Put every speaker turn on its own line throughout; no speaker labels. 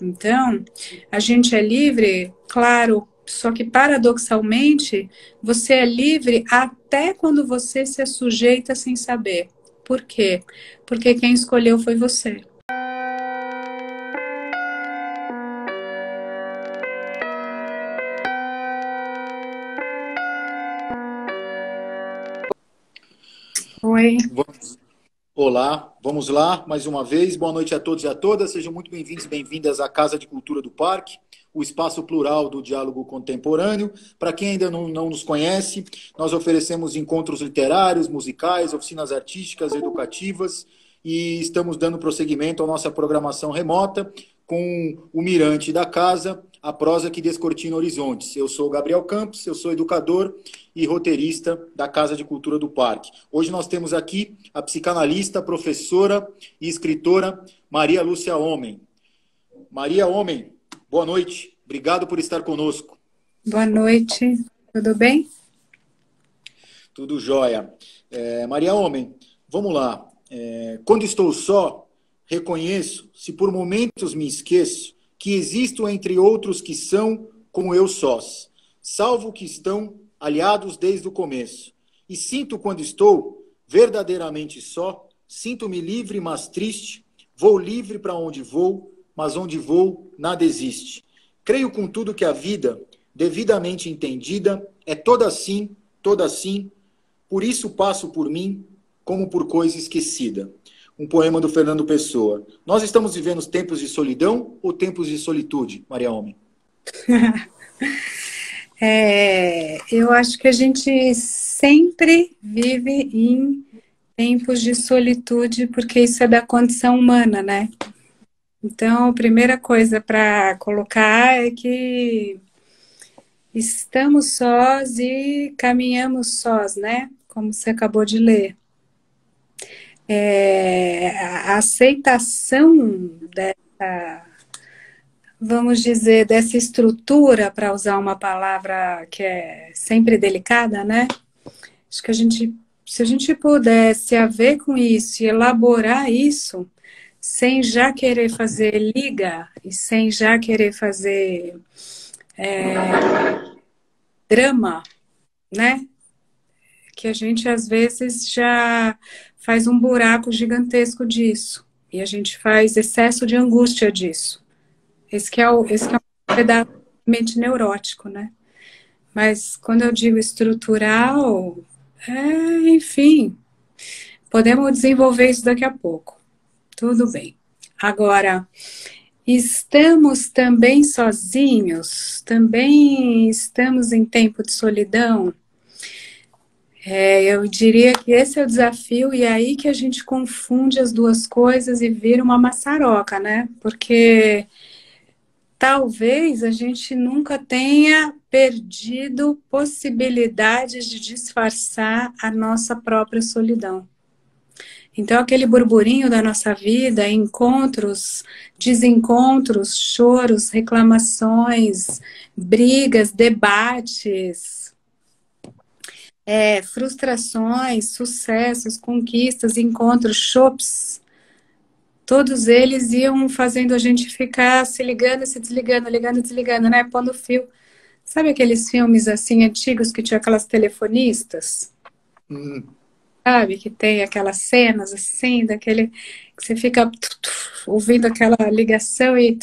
Então, a gente é livre, claro, só que paradoxalmente, você é livre até quando você se sujeita sem saber. Por quê? Porque quem escolheu foi você. Oi.
Olá, vamos lá, mais uma vez. Boa noite a todos e a todas. Sejam muito bem-vindos e bem-vindas à Casa de Cultura do Parque, o espaço plural do diálogo contemporâneo. Para quem ainda não nos conhece, nós oferecemos encontros literários, musicais, oficinas artísticas, educativas e estamos dando prosseguimento à nossa programação remota com o mirante da casa, a prosa que descortina horizontes. Eu sou Gabriel Campos, eu sou educador e roteirista da Casa de Cultura do Parque. Hoje nós temos aqui a psicanalista, professora e escritora Maria Lúcia Homem. Maria Homem, boa noite. Obrigado por estar conosco.
Boa noite. Tudo bem?
Tudo jóia. Maria Homem, vamos lá. Quando estou só, reconheço, se por momentos me esqueço, que existo entre outros que são como eu sós, salvo que estão aliados desde o começo. E sinto quando estou verdadeiramente só, sinto-me livre, mas triste, vou livre para onde vou, mas onde vou nada existe. Creio com tudo que a vida, devidamente entendida, é toda assim, por isso passo por mim como por coisa esquecida. Um poema do Fernando Pessoa. Nós estamos vivendo tempos de solidão ou tempos de solitude, Maria Homem?
Eu acho que a gente sempre vive em tempos de solitude, porque isso é da condição humana, né? Então, a primeira coisa para colocar é que estamos sós e caminhamos sós, né? Como você acabou de ler. A aceitação dessa, vamos dizer, dessa estrutura, para usar uma palavra que é sempre delicada, né? Acho que se a gente pudesse haver com isso e elaborar isso, sem já querer fazer liga e sem já querer fazer drama, né? Que a gente às vezes já faz um buraco gigantesco disso e a gente faz excesso de angústia disso. Esse que é um pedaço mente neurótico, né? Mas quando eu digo estrutural, enfim, podemos desenvolver isso daqui a pouco. Tudo bem. Agora, estamos também sozinhos? Também estamos em tempo de solidão? Eu diria que esse é o desafio, e é aí que a gente confunde as duas coisas e vira uma maçaroca, né? Porque talvez a gente nunca tenha perdido possibilidades de disfarçar a nossa própria solidão. Então, aquele burburinho da nossa vida, encontros, desencontros, choros, reclamações, brigas, debates, frustrações, sucessos, conquistas, encontros, chopes, todos eles iam fazendo a gente ficar se ligando, se desligando, ligando, desligando, né? Pondo fio. Sabe aqueles filmes assim antigos que tinha aquelas telefonistas? Sabe? Que tem aquelas cenas assim, daquele que você fica ouvindo aquela ligação e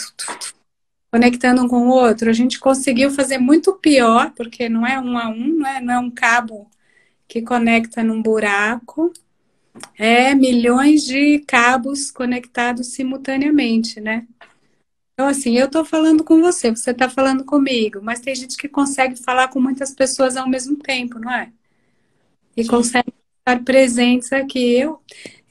conectando um com o outro. A gente conseguiu fazer muito pior, porque não é um a um, não é um cabo que conecta num buraco. Milhões de cabos conectados simultaneamente, né? Então, assim, eu tô falando com você, você tá falando comigo, mas tem gente que consegue falar com muitas pessoas ao mesmo tempo, não é? E
Sim.
consegue estar presentes aqui. Eu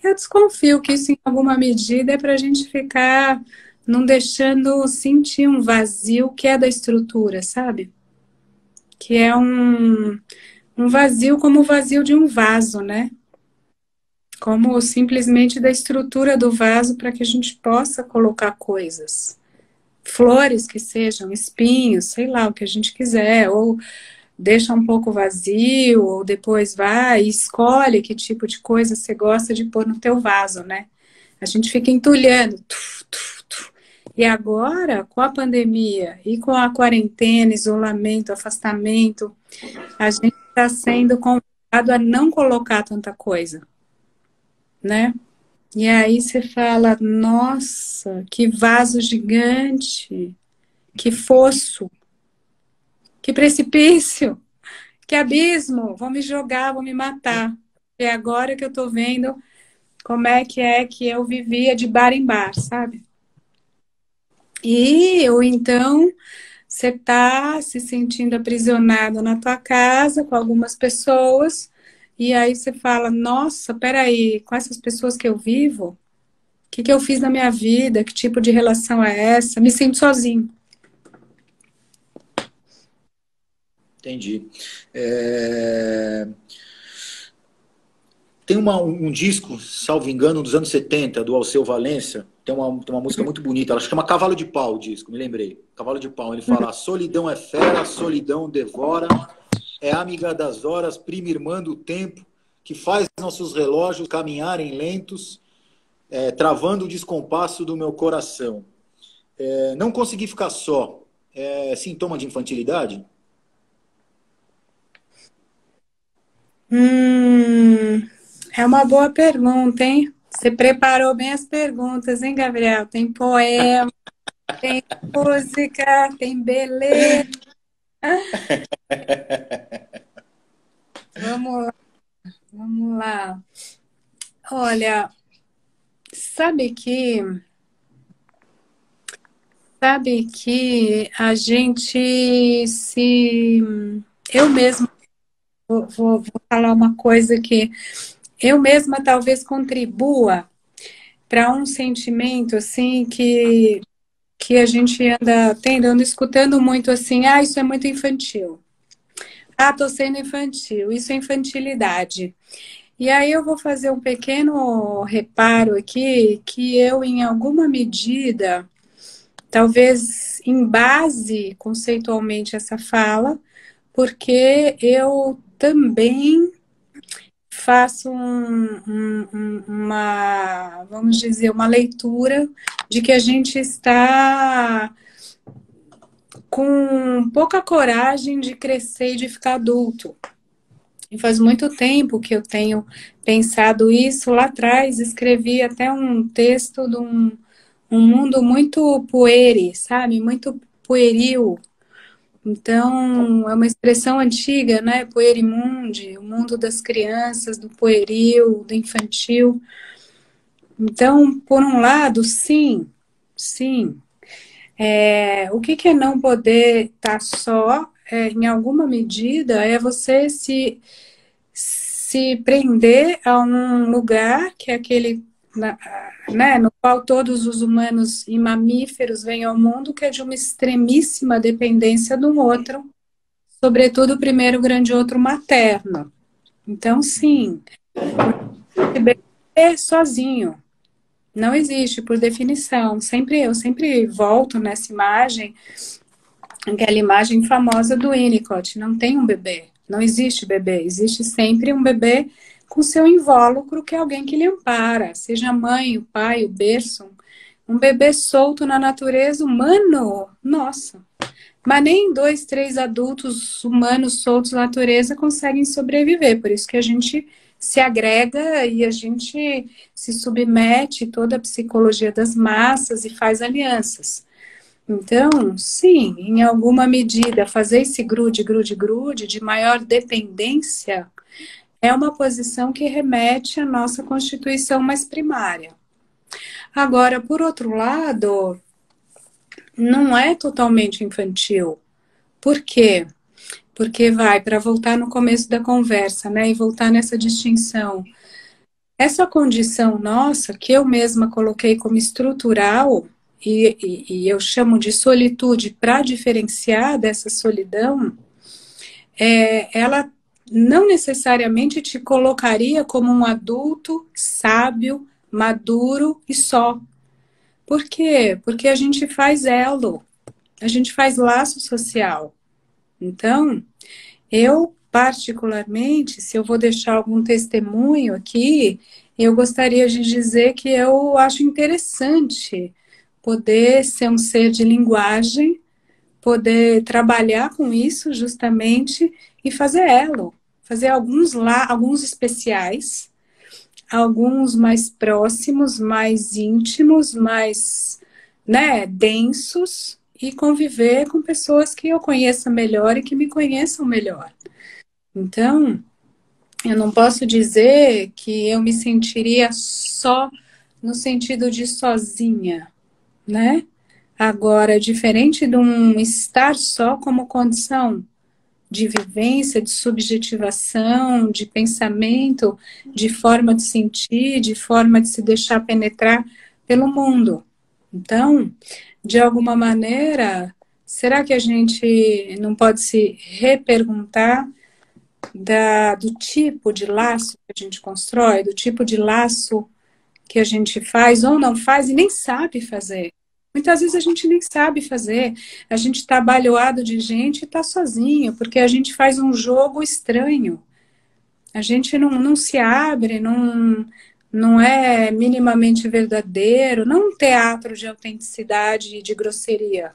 desconfio que isso, em alguma medida, é para a gente ficar não deixando sentir um vazio que é da estrutura, sabe? Que é um vazio como o vazio de um vaso, né? Como simplesmente da estrutura do vaso para que a gente possa colocar coisas. Flores que sejam, espinhos, sei lá, o que a gente quiser, ou deixa um pouco vazio, ou depois vai e escolhe que tipo de coisa você gosta de pôr no teu vaso, né? A gente fica entulhando, E agora, com a pandemia e com a quarentena, isolamento, afastamento, a gente está sendo convidado a não colocar tanta coisa, né? E aí você fala, nossa, que vaso gigante, que fosso, que precipício, que abismo, vão me jogar, vão me matar. É agora que eu tô vendo como é que eu vivia de bar em bar, sabe? Ou então você tá se sentindo aprisionado na tua casa com algumas pessoas, e aí você fala, nossa, peraí, com essas pessoas que eu vivo, o que eu fiz na minha vida? Que tipo de relação é essa? Me sinto sozinho.
Entendi. É... Tem um disco, salvo engano, dos anos 70, do Alceu Valença. Tem uma música muito bonita. Ela chama Cavalo de Pau, o disco, me lembrei. Cavalo de Pau. Ele fala: a solidão é fera, a solidão devora, é amiga das horas, prima irmã do tempo, que faz nossos relógios caminharem lentos, travando o descompasso do meu coração. Não conseguir ficar só é sintoma de infantilidade?
É uma boa pergunta, hein? Você preparou bem as perguntas, hein, Gabriel? Tem poema, tem música, tem beleza. Vamos lá, vamos lá. Olha, sabe que a gente se. Eu mesma vou falar uma coisa que eu mesma talvez contribua para um sentimento assim que a gente anda tendo, anda escutando muito assim, ah, isso é muito infantil. Ah, tô sendo infantil, isso é infantilidade. E aí eu vou fazer um pequeno reparo aqui, que eu, em alguma medida, talvez embase conceitualmente essa fala, porque eu também faço uma, vamos dizer, uma leitura de que a gente está com pouca coragem de crescer e de ficar adulto. E faz muito tempo que eu tenho pensado isso. Lá atrás, escrevi até um texto de um mundo muito pueri, sabe? Muito pueril. Então, é uma expressão antiga, né? Puerimundi, o mundo das crianças, do pueril, do infantil. Então, por um lado, sim, sim. O que é não poder estar só, em alguma medida, é você se prender a um lugar que é aquele, né, no qual todos os humanos e mamíferos vêm ao mundo, que é de uma extremíssima dependência de um outro, sobretudo o primeiro grande outro materno. Então, sim, é sozinho. Não existe, por definição. Eu sempre volto nessa imagem, aquela imagem famosa do Winnicott. Não tem um bebê. Não existe bebê. Existe sempre um bebê com seu invólucro, que é alguém que lhe ampara. Seja a mãe, o pai, o berço. Um bebê solto na natureza, humano. Nossa. Mas nem 2, 3 adultos humanos soltos na natureza conseguem sobreviver. Por isso que a gente se agrega e a gente se submete toda a psicologia das massas e faz alianças. Então, sim, em alguma medida, fazer esse grude, grude, grude de maior dependência é uma posição que remete à nossa constituição mais primária. Agora, por outro lado, não é totalmente infantil. Por quê? Porque para voltar no começo da conversa, né, e voltar nessa distinção. Essa condição nossa, que eu mesma coloquei como estrutural, e eu chamo de solitude para diferenciar dessa solidão, ela não necessariamente te colocaria como um adulto sábio, maduro e só. Por quê? Porque a gente faz elo, a gente faz laço social. Então, eu, particularmente, se eu vou deixar algum testemunho aqui, eu gostaria de dizer que eu acho interessante poder ser um ser de linguagem, poder trabalhar com isso justamente e fazer elo. Fazer alguns lá, alguns especiais, alguns mais próximos, mais íntimos, mais, né, densos, e conviver com pessoas que eu conheça melhor e que me conheçam melhor. Então, eu não posso dizer que eu me sentiria só no sentido de sozinha, né? Agora, diferente de um estar só como condição de vivência, de subjetivação, de pensamento, de forma de sentir, de forma de se deixar penetrar pelo mundo. Então, de alguma maneira, será que a gente não pode se reperguntar do tipo de laço que a gente constrói, do tipo de laço que a gente faz ou não faz e nem sabe fazer? Muitas vezes a gente nem sabe fazer. A gente está abalhoado de gente e está sozinho, porque a gente faz um jogo estranho. A gente não se abre, não é minimamente verdadeiro, não um teatro de autenticidade e de grosseria,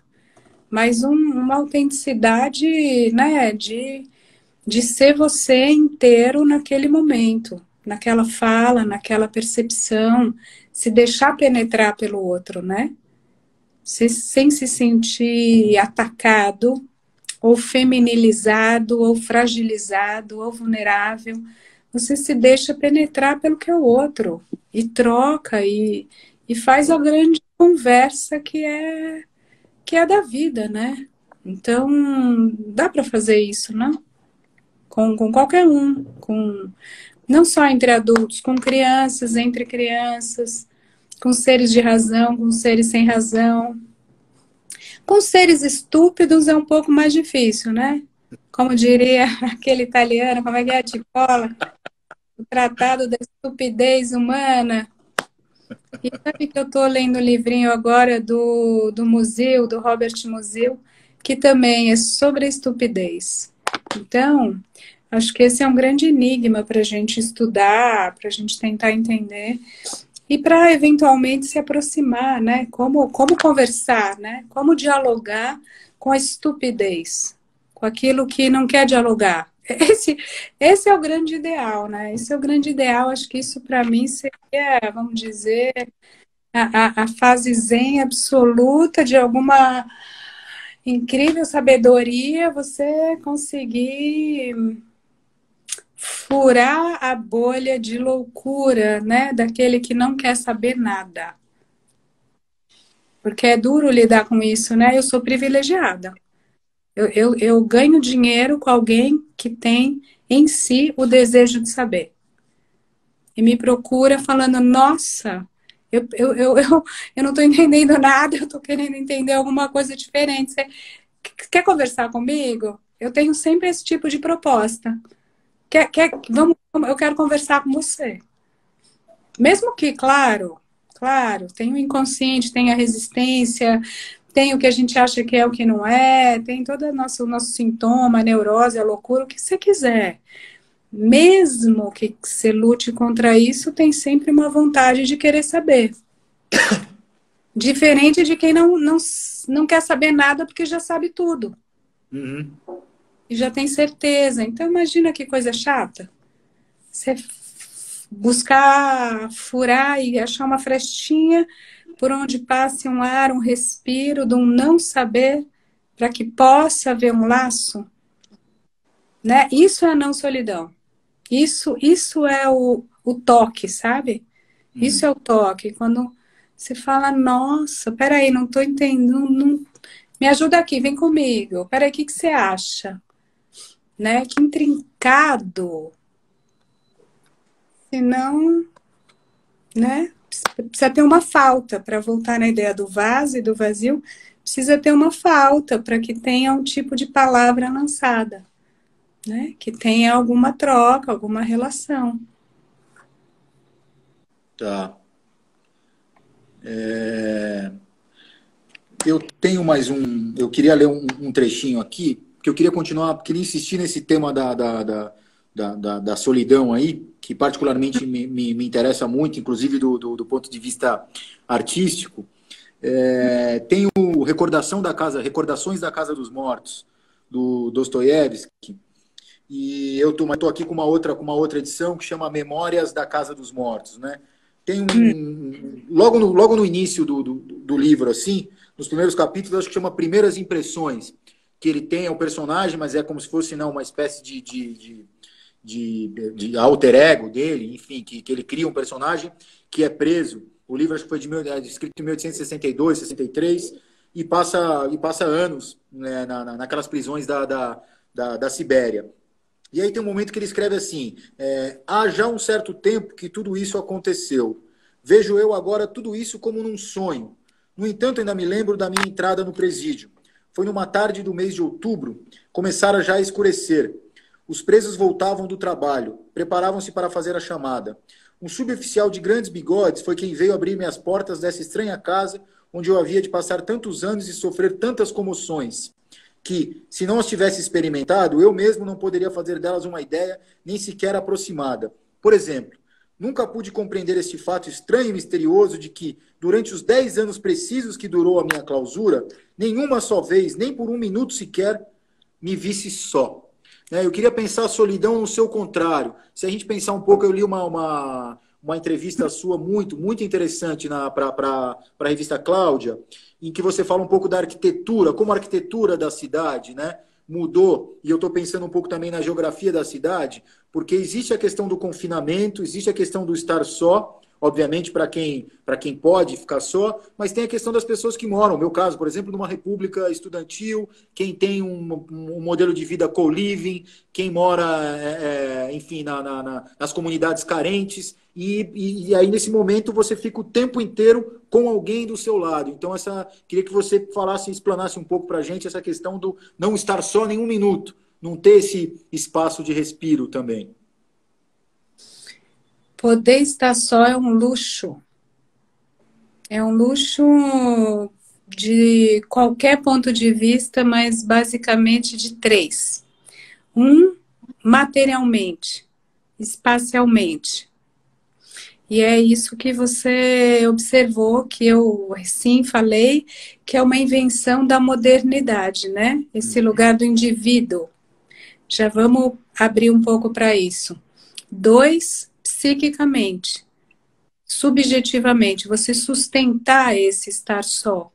mas uma autenticidade, né, de ser você inteiro naquele momento, naquela fala, naquela percepção, se deixar penetrar pelo outro, né? Sem se sentir atacado, ou feminilizado, ou fragilizado, ou vulnerável. Você se deixa penetrar pelo que é o outro, e troca, e faz a grande conversa que é da vida, né? Então, dá para fazer isso, não? Com qualquer um, não só entre adultos, com crianças, entre crianças, com seres de razão, com seres sem razão. Com seres estúpidos é um pouco mais difícil, né? Como diria aquele italiano, como é que é, Tipola? O Tratado da Estupidez Humana. E sabe que eu estou lendo um livrinho agora do Musil, do Robert Musil, que também é sobre a estupidez. Então, acho que esse é um grande enigma para a gente estudar, para a gente tentar entender e para eventualmente se aproximar, né? Como conversar, né? Como dialogar com a estupidez, com aquilo que não quer dialogar. Esse é o grande ideal, né? Esse é o grande ideal. Acho que isso para mim seria, vamos dizer, a fase zen absoluta de alguma incrível sabedoria, você conseguir furar a bolha de loucura, né, daquele que não quer saber nada. Porque é duro lidar com isso, né? Eu sou privilegiada. Eu ganho dinheiro com alguém que tem em si o desejo de saber. E me procura falando, nossa, eu não estou entendendo nada, eu estou querendo entender alguma coisa diferente. Você quer conversar comigo? Eu tenho sempre esse tipo de proposta. Eu quero conversar com você. Mesmo que, claro, tem o inconsciente, tem a resistência, tem o que a gente acha que é o que não é, tem todo o nosso sintoma, a neurose, a loucura, o que você quiser. Mesmo que você lute contra isso, tem sempre uma vontade de querer saber. Diferente de quem não quer saber nada porque já sabe tudo.
Uhum.
E já tem certeza. Então, imagina que coisa chata. Você buscar furar e achar uma frestinha por onde passe um ar, um respiro de um não saber para que possa haver um laço, né? Isso é a não solidão. Isso é o toque, sabe? Isso é o toque. Quando você fala, nossa, peraí, não estou entendendo, me ajuda aqui, vem comigo. Peraí, o que você acha? Né? Que intrincado. Senão, né? Precisa ter uma falta para voltar na ideia do vaso e do vazio. Precisa ter uma falta para que tenha um tipo de palavra lançada, né? Que tenha alguma troca, alguma relação.
Tá. Eu tenho mais um. Eu queria ler um trechinho aqui, porque eu queria continuar, queria insistir nesse tema da solidão aí, que particularmente me interessa muito, inclusive do ponto de vista artístico. Tem o Recordações da Casa dos Mortos, do Dostoiévski. E eu tô aqui com uma outra edição que chama Memórias da Casa dos Mortos, né? Tem logo no início do livro, assim, nos primeiros capítulos, acho que chama Primeiras Impressões, que ele tem o personagem, mas é como se fosse uma espécie de alter ego dele, enfim, que ele cria um personagem que é preso. O livro acho que foi escrito em 1862, 63, e passa anos, né, naquelas prisões da Sibéria. E aí tem um momento que ele escreve assim: há já um certo tempo que tudo isso aconteceu. Vejo eu agora tudo isso como num sonho. No entanto, ainda me lembro da minha entrada no presídio. Foi numa tarde do mês de outubro, começara já a escurecer. Os presos voltavam do trabalho, preparavam-se para fazer a chamada. Um suboficial de grandes bigodes foi quem veio abrir-me as portas dessa estranha casa, onde eu havia de passar tantos anos e sofrer tantas comoções, que, se não as tivesse experimentado, eu mesmo não poderia fazer delas uma ideia nem sequer aproximada. Por exemplo, nunca pude compreender este fato estranho e misterioso de que, durante os 10 anos precisos que durou a minha clausura, nenhuma só vez, nem por um minuto sequer, me visse só. Eu queria pensar a solidão no seu contrário. Se a gente pensar um pouco, eu li uma entrevista sua muito interessante para a revista Cláudia, em que você fala um pouco da arquitetura, como a arquitetura da cidade, né, mudou, e eu estou pensando um pouco também na geografia da cidade, porque existe a questão do confinamento, existe a questão do estar só, obviamente para quem pode ficar só, mas tem a questão das pessoas que moram. No meu caso, por exemplo, numa república estudantil, quem tem um modelo de vida co-living, quem mora, enfim, nas comunidades carentes, e aí nesse momento você fica o tempo inteiro com alguém do seu lado. Então, queria que você falasse, explanasse um pouco para a gente essa questão do não estar só nem um minuto, não ter esse espaço de respiro também.
Poder estar só é um luxo. É um luxo de qualquer ponto de vista, mas basicamente de 3. Materialmente, espacialmente. E é isso que você observou, que eu sim falei, que é uma invenção da modernidade, né? Esse lugar do indivíduo. Já vamos abrir um pouco para isso. 2, psiquicamente, subjetivamente, você sustentar esse estar só,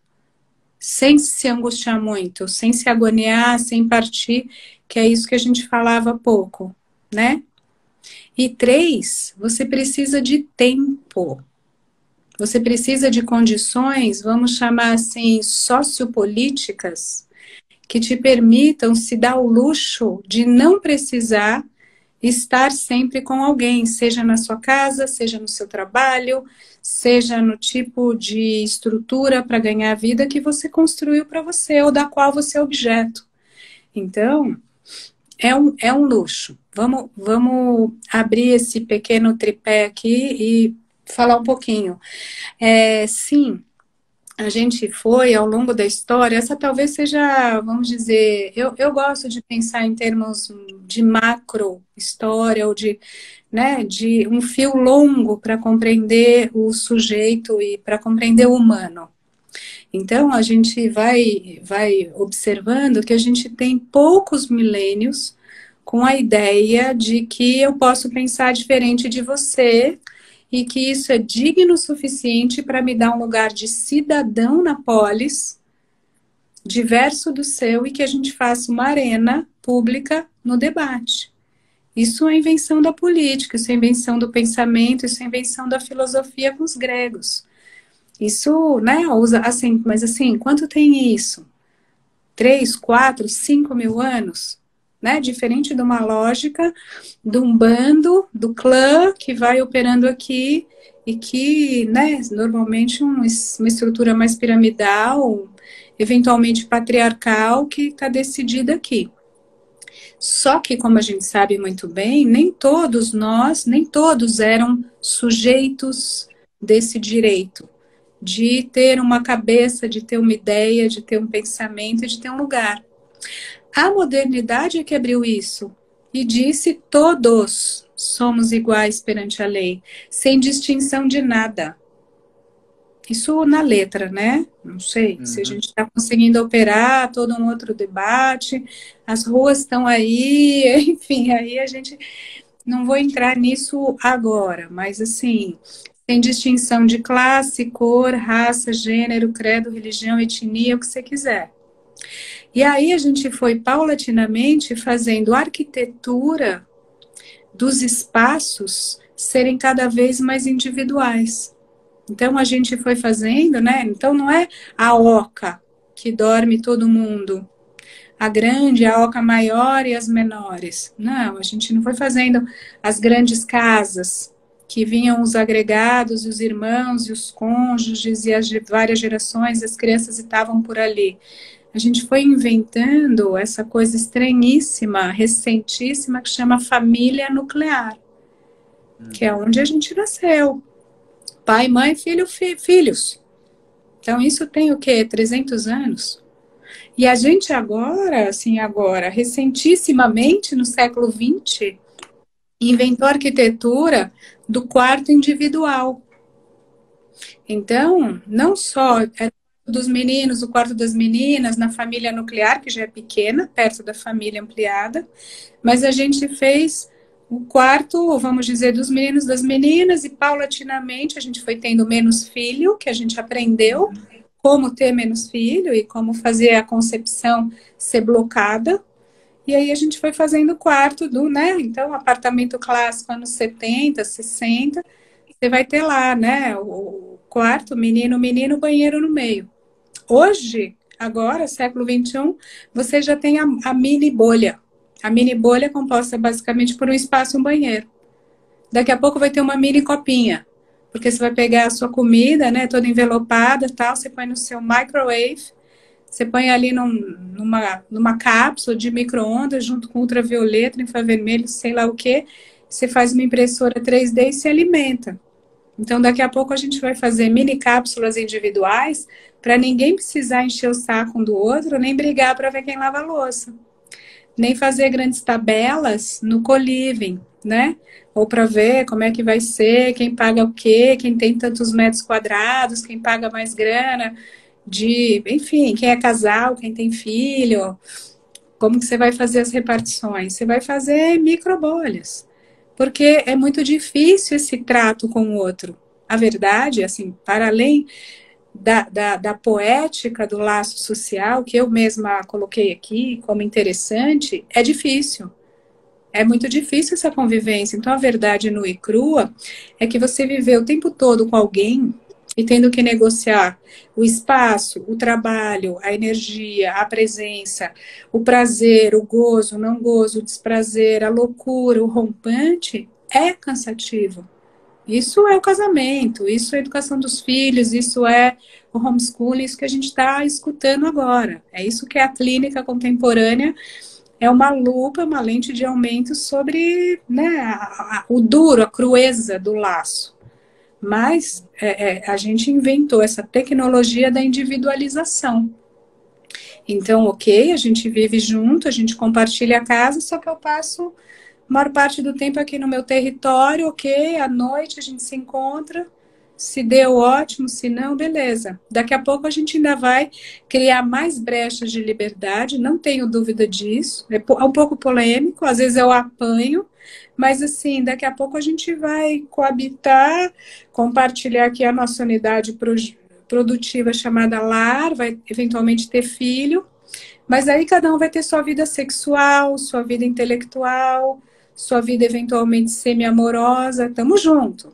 sem se angustiar muito, sem se agoniar, sem partir, que é isso que a gente falava há pouco, né? E 3, você precisa de tempo. Você precisa de condições, vamos chamar assim, sociopolíticas, que te permitam se dar o luxo de não precisar estar sempre com alguém, seja na sua casa, seja no seu trabalho, seja no tipo de estrutura para ganhar a vida que você construiu para você ou da qual você é objeto. Então, é um luxo. Vamos abrir esse pequeno tripé aqui e falar um pouquinho. Sim, a gente foi ao longo da história, essa talvez seja, vamos dizer, eu gosto de pensar em termos de macro história ou de um fio longo para compreender o sujeito e para compreender o humano. Então, a gente vai observando que a gente tem poucos milênios com a ideia de que eu posso pensar diferente de você e que isso é digno o suficiente para me dar um lugar de cidadão na polis, diverso do seu, e que a gente faça uma arena pública no debate. Isso é invenção da política, isso é invenção do pensamento, isso é invenção da filosofia com os gregos. Isso, né, usa assim, mas assim, quanto tem isso? 3, 4, 5 mil anos? Né? Diferente de uma lógica de um bando, do clã que vai operando aqui e que, né, normalmente uma estrutura mais piramidal, eventualmente patriarcal, que está decidida aqui. Só que, como a gente sabe muito bem, nem todos eram sujeitos desse direito de ter uma cabeça, de ter uma ideia, de ter um pensamento, de ter um lugar. A modernidade é que abriu isso e disse: todos somos iguais perante a lei, sem distinção de nada. Isso na letra, né? Não sei se a gente está conseguindo operar, todo um outro debate, as ruas estão aí, enfim, aí a gente não vou entrar nisso agora, mas assim, tem distinção de classe, cor, raça, gênero, credo, religião, etnia, o que você quiser. E aí a gente foi paulatinamente fazendo arquitetura dos espaços serem cada vez mais individuais. Então a gente foi fazendo, né? Então não é a oca que dorme todo mundo, a grande, a oca maior e as menores. Não, a gente não foi fazendo as grandes casas que vinham os agregados, os irmãos e os cônjuges e as várias gerações, as crianças estavam por ali. A gente foi inventando essa coisa estranhíssima, recentíssima, que chama família nuclear, que é onde a gente nasceu. Pai, mãe, filho, filhos. Então, isso tem o quê? 300 anos? E a gente agora, assim, recentissimamente, no século XX, inventou a arquitetura do quarto individual. Então, não só dos meninos, o quarto das meninas, na família nuclear, que já é pequena, perto da família ampliada, mas a gente fez o quarto, vamos dizer, dos meninos, das meninas, e paulatinamente a gente foi tendo menos filho, que a gente aprendeu como ter menos filho e como fazer a concepção ser blocada. E aí a gente foi fazendo o quarto do, né? Então, apartamento clássico, anos 70, 60, você vai ter lá, né? O quarto, menino, menino, banheiro no meio. Hoje, agora, século XXI, você já tem a mini bolha. A mini bolha é composta basicamente por um espaço e um banheiro. Daqui a pouco vai ter uma mini copinha, porque você vai pegar a sua comida, né, toda envelopada, tal, você põe no seu microwave, você põe ali numa cápsula de micro-ondas, junto com ultravioleta, infravermelho, sei lá o quê, você faz uma impressora 3D e se alimenta. Então, daqui a pouco a gente vai fazer mini cápsulas individuais para ninguém precisar encher o saco um do outro, nem brigar para ver quem lava a louça. Nem fazer grandes tabelas no co-living, né? Ou para ver como é que vai ser, quem paga o quê, quem tem tantos metros quadrados, quem paga mais grana, enfim, quem é casal, quem tem filho, como que você vai fazer as repartições? Você vai fazer microbolhas, porque é muito difícil esse trato com o outro. A verdade, assim, para além da poética do laço social, que eu mesma coloquei aqui como interessante, é difícil. É muito difícil essa convivência. Então, a verdade nua e crua é que você viveu o tempo todo com alguém e tendo que negociar o espaço, o trabalho, a energia, a presença, o prazer, o gozo, o não gozo, o desprazer, a loucura, o rompante, é cansativo. Isso é o casamento, isso é a educação dos filhos, isso é o homeschooling, isso que a gente está escutando agora. É isso que é a clínica contemporânea, é uma lupa, uma lente de aumento sobre, né, o duro, a crueza do laço. Mas a gente inventou essa tecnologia da individualização. Então, ok, a gente vive junto, a gente compartilha a casa, só que eu passo a maior parte do tempo aqui no meu território, ok, à noite a gente se encontra, se deu ótimo, se não, beleza. Daqui a pouco a gente ainda vai criar mais brechas de liberdade, não tenho dúvida disso, é um pouco polêmico, às vezes eu apanho, mas assim, daqui a pouco a gente vai coabitar, compartilhar aqui a nossa unidade produtiva chamada lar, vai eventualmente ter filho, mas aí cada um vai ter sua vida sexual, sua vida intelectual, sua vida eventualmente semi-amorosa. Tamo junto,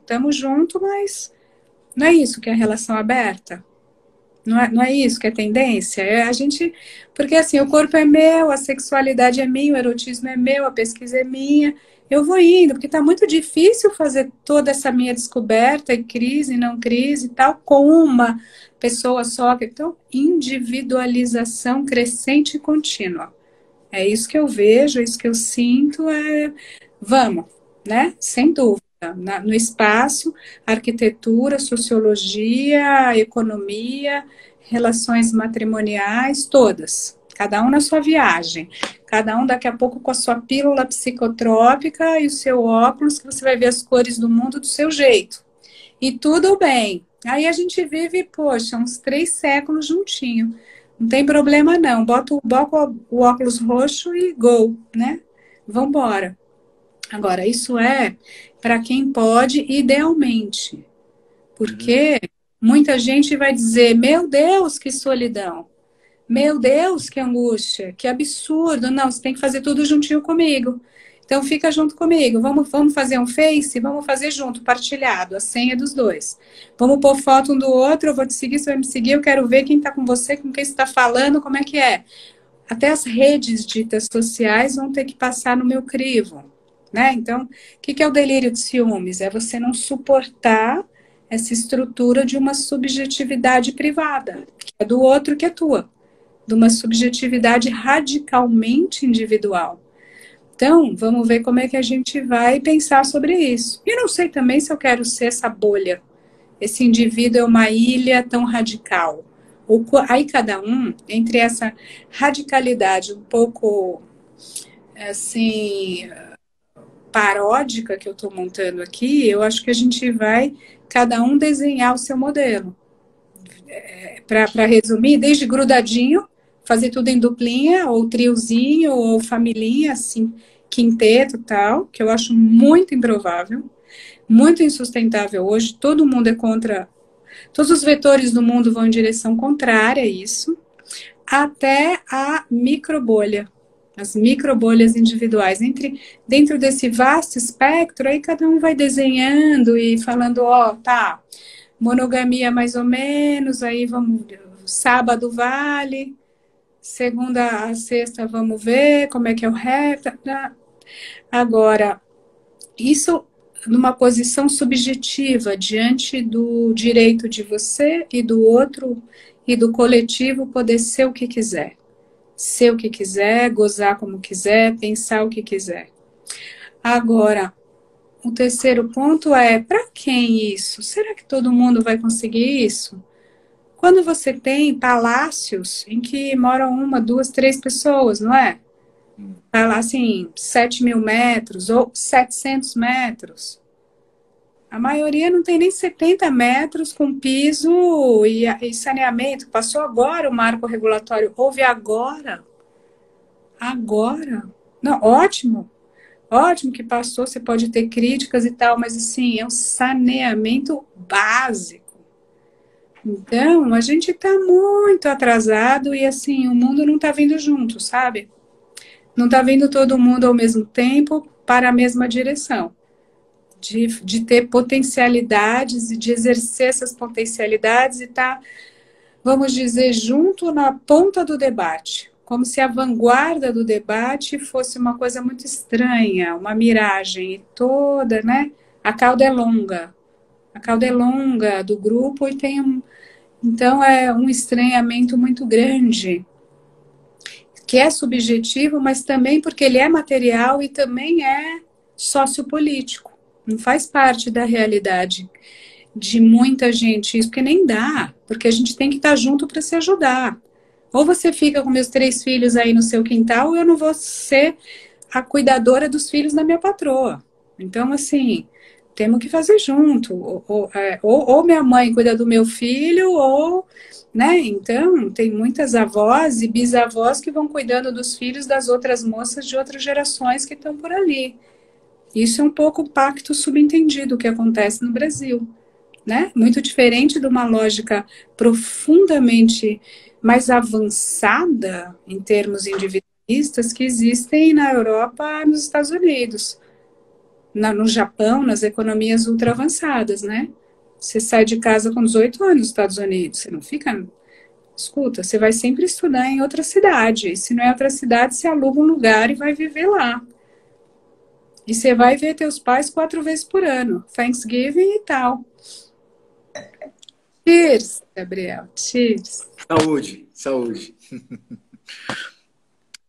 mas não é isso que é relação aberta? Não é isso que é tendência? É a gente, porque assim, o corpo é meu, a sexualidade é minha, o erotismo é meu, a pesquisa é minha. Eu vou indo, porque está muito difícil fazer toda essa minha descoberta e crise, não crise e tal, com uma pessoa só. Então, individualização crescente e contínua. É isso que eu vejo, é isso que eu sinto, vamos, né? Sem dúvida. No espaço, arquitetura, sociologia, economia, relações matrimoniais, todas. Cada um na sua viagem. Cada um daqui a pouco com a sua pílula psicotrópica e o seu óculos, que você vai ver as cores do mundo do seu jeito. E tudo bem. Aí a gente vive, poxa, uns 3 séculos juntinho. Não tem problema não. Bota o óculos roxo e go, né? Vambora. Agora, isso é para quem pode, idealmente.
Uhum.
Porque muita gente vai dizer, meu Deus, que solidão. Meu Deus, que angústia, que absurdo. Não, você tem que fazer tudo juntinho comigo. Então fica junto comigo. Vamos fazer um Face? Vamos fazer junto, partilhado, a senha dos dois. Vamos pôr foto um do outro, eu vou te seguir, você vai me seguir, eu quero ver quem está com você, com quem você está falando, como é que é. Até as redes ditas sociais vão ter que passar no meu crivo. Né? Então, o que é o delírio de ciúmes? É você não suportar essa estrutura de uma subjetividade privada, que é do outro que é tua, de uma subjetividade radicalmente individual. Então, vamos ver como é que a gente vai pensar sobre isso. E não sei também se eu quero ser essa bolha. Esse indivíduo é uma ilha tão radical. Aí cada um, entre essa radicalidade um pouco, assim, paródica que eu estou montando aqui, eu acho que a gente vai, cada um, desenhar o seu modelo. Para resumir, desde grudadinho, fazer tudo em duplinha, ou triozinho, ou familhinha, assim, quinteto tal, que eu acho muito improvável, muito insustentável hoje. Todo mundo é contra, todos os vetores do mundo vão em direção contrária a isso, até a microbolha, as microbolhas individuais. Dentro desse vasto espectro, aí cada um vai desenhando e falando, ó, tá, monogamia mais ou menos, aí vamos, sábado vale, segunda a sexta vamos ver como é que é o resto. Agora, isso numa posição subjetiva, diante do direito de você e do outro e do coletivo poder ser o que quiser. Ser o que quiser, gozar como quiser, pensar o que quiser. Agora, o terceiro ponto é, para quem isso? Será que todo mundo vai conseguir isso? Quando você tem palácios em que moram 1, 2, 3 pessoas, não é? Assim, 7.000 metros ou 700 metros. A maioria não tem nem 70 metros com piso e saneamento. Passou agora o marco regulatório. Houve agora. Agora. Não, ótimo. Ótimo que passou, você pode ter críticas e tal, mas assim, é um saneamento básico. Então, a gente está muito atrasado e assim, o mundo não está vindo junto, sabe? Não está vindo todo mundo ao mesmo tempo para a mesma direção. De ter potencialidades e de exercer essas potencialidades e estar, vamos dizer, junto na ponta do debate. Como se a vanguarda do debate fosse uma coisa muito estranha, uma miragem toda, né? A cauda é longa. A cauda é longa do grupo e tem então é um estranhamento muito grande, que é subjetivo, mas também porque ele é material e também é sociopolítico. Não faz parte da realidade de muita gente isso, porque nem dá, porque a gente tem que estar junto para se ajudar. Ou você fica com meus 3 filhos aí no seu quintal, ou eu não vou ser a cuidadora dos filhos da minha patroa. Então, assim, temos que fazer junto. Ou minha mãe cuida do meu filho, ou, né? Então, tem muitas avós e bisavós que vão cuidando dos filhos das outras moças de outras gerações que estão por ali. Isso é um pouco o pacto subentendido que acontece no Brasil, né? Muito diferente de uma lógica profundamente mais avançada em termos individualistas que existem na Europa e nos Estados Unidos. No Japão, nas economias ultra avançadas, né? Você sai de casa com 18 anos nos Estados Unidos, você não fica... Escuta, você vai sempre estudar em outra cidade. E se não é outra cidade, você aluga um lugar e vai viver lá. E você vai ver teus pais 4 vezes por ano. Thanksgiving e tal. Cheers, Gabriel. Cheers.
Saúde, saúde.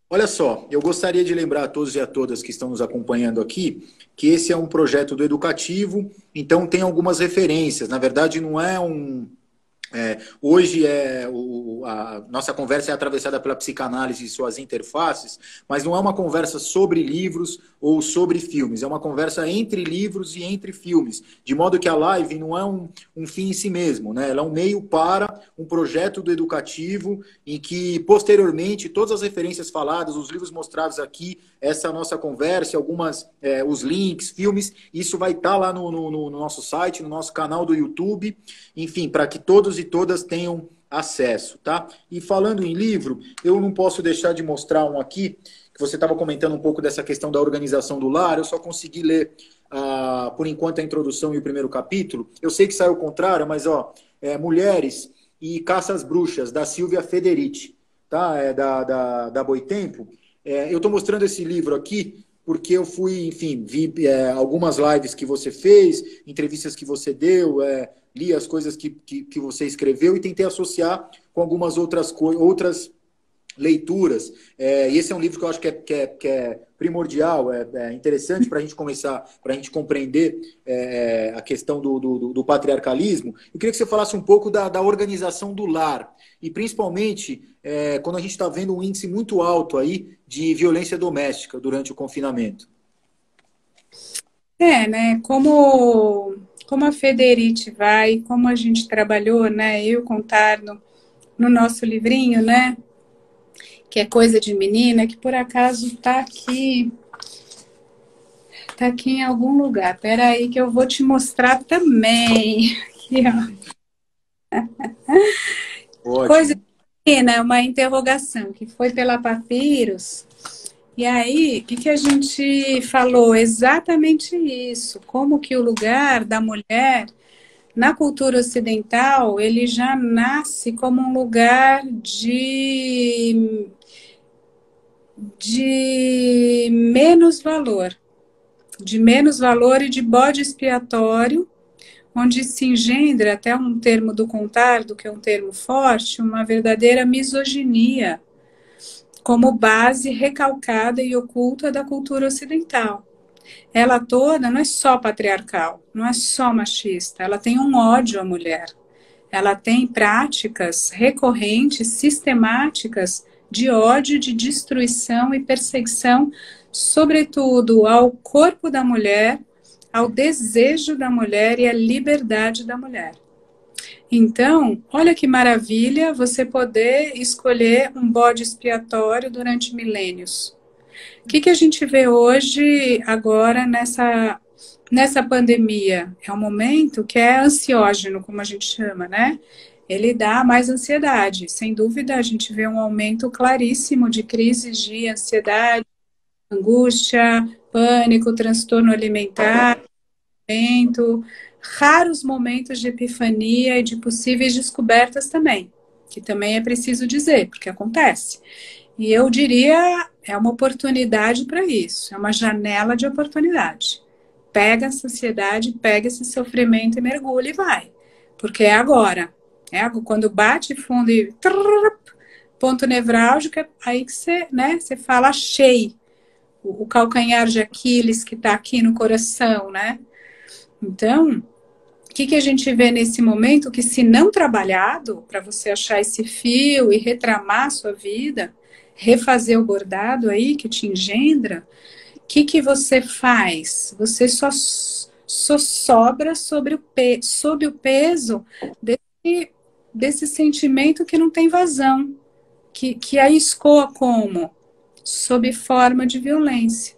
Olha só, eu gostaria de lembrar a todos e a todas que estão nos acompanhando aqui que esse é um projeto do Educativo, então tem algumas referências. Na verdade, não é Hoje a nossa conversa é atravessada pela psicanálise e suas interfaces, mas não é uma conversa sobre livros ou sobre filmes, é uma conversa entre livros e entre filmes, de modo que a live não é um fim em si mesmo, né? Ela é um meio para um projeto do educativo em que, posteriormente, todas as referências faladas, os livros mostrados aqui, essa nossa conversa, os links, filmes, isso vai estar lá no nosso site, no nosso canal do YouTube, enfim, para que todos e todas tenham acesso, tá? E falando em livro, eu não posso deixar de mostrar um aqui, que você estava comentando um pouco dessa questão da organização do lar, eu só consegui ler, por enquanto, a introdução e o primeiro capítulo. Eu sei que saiu o contrário, mas, Mulheres e Caça às Bruxas, da Silvia Federici, tá? Da Boitempo. Eu estou mostrando esse livro aqui porque eu fui, enfim, vi algumas lives que você fez, entrevistas que você deu, li as coisas que você escreveu e tentei associar com algumas outras leituras. E esse é um livro que eu acho que é primordial, interessante para a gente começar, para a gente compreender a questão do patriarcalismo. Eu queria que você falasse um pouco da organização do lar, e principalmente quando a gente está vendo um índice muito alto aí de violência doméstica durante o confinamento.
Né? Como a Federici vai, como a gente trabalhou, né? Eu contar no nosso livrinho, né? Que é Coisa de Menina, que por acaso está aqui em algum lugar. Espera aí que eu vou te mostrar também. Aqui, ó. Coisa de Menina, uma interrogação que foi pela Papiros. E aí, o que a gente falou? Exatamente isso. Como que o lugar da mulher na cultura ocidental, ele já nasce como um lugar de menos valor e de bode expiatório, onde se engendra, até um termo do Contardo, que é um termo forte, uma verdadeira misoginia, como base recalcada e oculta da cultura ocidental. Ela toda não é só patriarcal, não é só machista, ela tem um ódio à mulher. Ela tem práticas recorrentes, sistemáticas de ódio, de destruição e perseguição, sobretudo ao corpo da mulher, ao desejo da mulher e à liberdade da mulher. Então, olha que maravilha você poder escolher um bode expiatório durante milênios. O que a gente vê hoje, agora, nessa pandemia? É um momento que é ansiógeno, como a gente chama, né? Ele dá mais ansiedade. Sem dúvida, a gente vê um aumento claríssimo de crises de ansiedade, angústia, pânico, transtorno alimentar, raros momentos de epifania e de possíveis descobertas também, que também é preciso dizer, porque acontece. E eu diria, é uma oportunidade para isso, é uma janela de oportunidade. Pega essa ansiedade, pega esse sofrimento e mergulha e vai. Porque é agora. Quando bate fundo e ponto nevrálgico, é aí que você fala, achei o calcanhar de Aquiles que está aqui no coração, né? Então, o que a gente vê nesse momento? Que se não trabalhado, para você achar esse fio e retramar a sua vida, refazer o bordado aí que te engendra, o que você faz? Você só sobra sob o peso desse sentimento que não tem vazão, que aí escoa como? Sob forma de violência,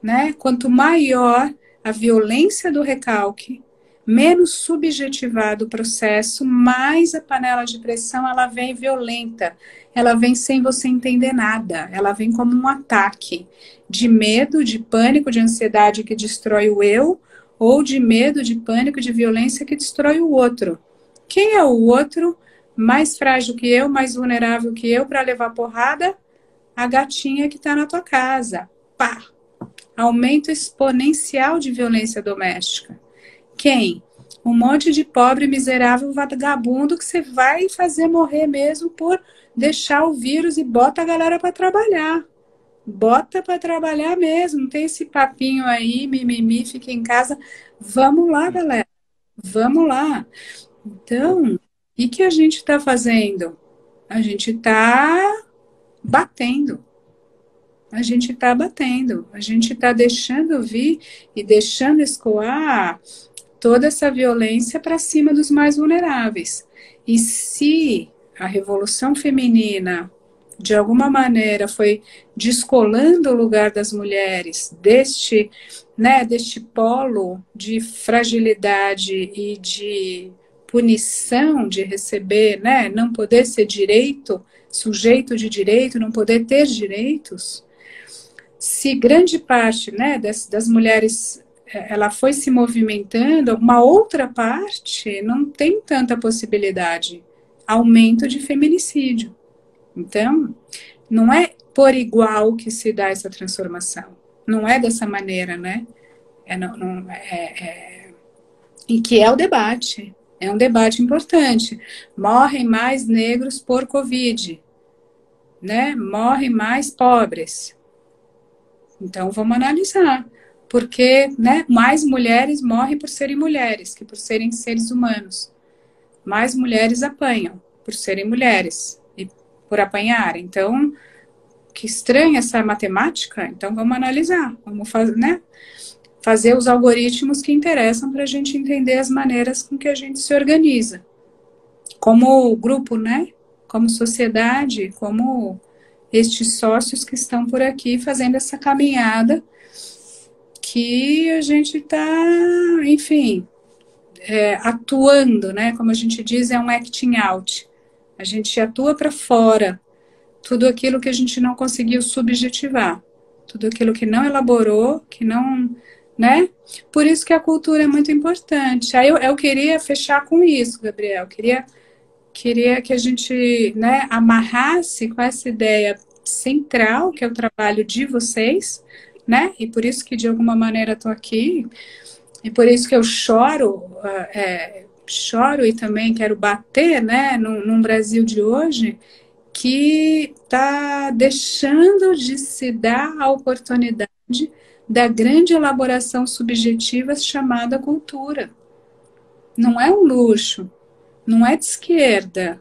né? Quanto maior a violência do recalque, menos subjetivado o processo, mais a panela de pressão ela vem violenta, ela vem sem você entender nada, ela vem como um ataque de medo, de pânico, de ansiedade que destrói o eu, ou de medo, de pânico, de violência que destrói o outro. Quem é o outro mais frágil que eu, mais vulnerável que eu para levar porrada? A gatinha que está na tua casa. Pá! Aumento exponencial de violência doméstica. Quem? Um monte de pobre, miserável, vagabundo que você vai fazer morrer mesmo por deixar o vírus e bota a galera para trabalhar. Bota para trabalhar mesmo. Não tem esse papinho aí, mimimi, fica em casa. Vamos lá, galera. Vamos lá. Então, E que a gente está fazendo? A gente está batendo. A gente está batendo. A gente está deixando vir e deixando escoar toda essa violência para cima dos mais vulneráveis. E se a revolução feminina, de alguma maneira, foi descolando o lugar das mulheres deste polo de fragilidade e de punição de receber, né, não poder ser direito, sujeito de direito, não poder ter direitos, se grande parte, né, das mulheres ela foi se movimentando, uma outra parte não tem tanta possibilidade. Aumento de feminicídio. Então, não é por igual que se dá essa transformação. Não é dessa maneira, né? E que é o debate. É um debate importante. Morrem mais negros por Covid, né? Morrem mais pobres. Então, vamos analisar. Porque, né, mais mulheres morrem por serem mulheres que por serem seres humanos. Mais mulheres apanham por serem mulheres e por apanhar. Então, que estranha essa matemática. Então, vamos analisar. Vamos fazer, né, fazer os algoritmos que interessam para a gente entender as maneiras com que a gente se organiza. Como grupo, né? Como sociedade, como estes sócios que estão por aqui fazendo essa caminhada que a gente está, enfim, atuando, né? Como a gente diz, é um acting out. A gente atua para fora tudo aquilo que a gente não conseguiu subjetivar, tudo aquilo que não elaborou, que não, né? Por isso que a cultura é muito importante. Aí eu queria fechar com isso, Gabriel. Queria que a gente, né, amarrasse com essa ideia central, que é o trabalho de vocês, né? E por isso que, de alguma maneira, estou aqui. E por isso que eu choro e também quero bater, né, num Brasil de hoje que está deixando de se dar a oportunidade da grande elaboração subjetiva chamada cultura. Não é um luxo, não é de esquerda,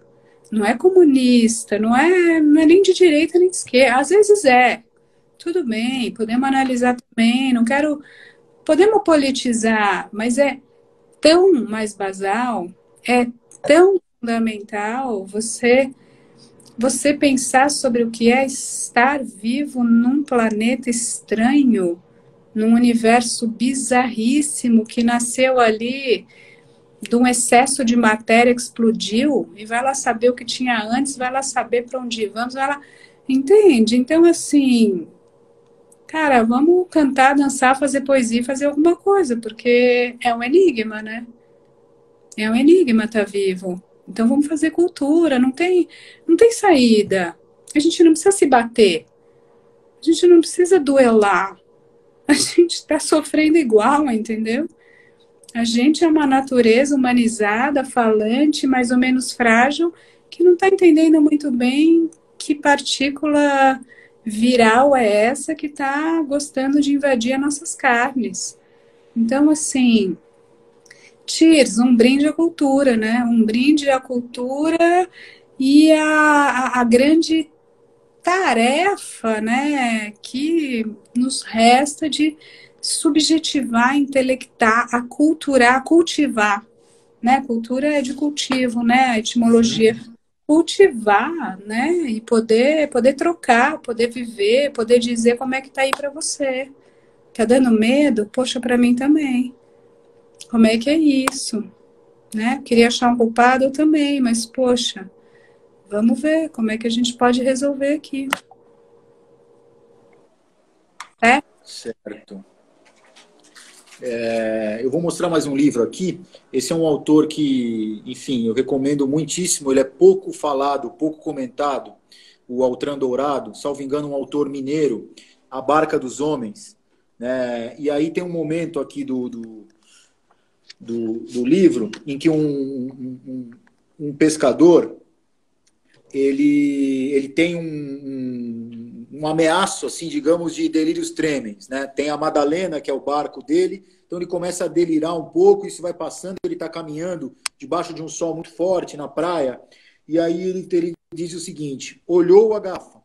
não é comunista, não é nem de direita nem de esquerda. Às vezes é. Tudo bem, podemos analisar também, não quero. Podemos politizar, mas é tão mais basal, é tão fundamental você pensar sobre o que é estar vivo num planeta estranho, num universo bizarríssimo que nasceu ali de um excesso de matéria que explodiu e vai lá saber o que tinha antes, vai lá saber para onde vamos, vai lá. Entende? Então, assim, cara, vamos cantar, dançar, fazer poesia, fazer alguma coisa, porque é um enigma, né? É um enigma estar vivo. Então vamos fazer cultura, não tem saída. A gente não precisa se bater. A gente não precisa duelar. A gente está sofrendo igual, entendeu? A gente é uma natureza humanizada, falante, mais ou menos frágil, que não está entendendo muito bem que partícula viral é essa que está gostando de invadir as nossas carnes. Então, assim, cheers, um brinde à cultura, né? Um brinde à cultura e a grande tarefa, né, que nos resta de subjetivar, intelectar, aculturar, cultivar, né? Cultura é de cultivo, né? A etimologia cultivar, né? E poder trocar, poder viver, poder dizer como é que tá aí para você. Tá dando medo? Poxa, para mim também. Como é que é isso? Né? Queria achar um culpado eu também, mas poxa, vamos ver como é que a gente pode resolver aqui. É?
Certo. Eu vou mostrar mais um livro aqui. Esse é um autor que, enfim, eu recomendo muitíssimo. Ele é pouco falado, pouco comentado. O Altran Dourado, salvo engano, um autor mineiro, A Barca dos Homens. E aí tem um momento aqui do livro em que um pescador ele tem um ameaço, assim, digamos, de delírios tremens, né? Tem a Madalena, que é o barco dele, Então ele começa a delirar um pouco, isso vai passando, ele está caminhando debaixo de um sol muito forte na praia, e aí ele diz o seguinte: olhou a garrafa,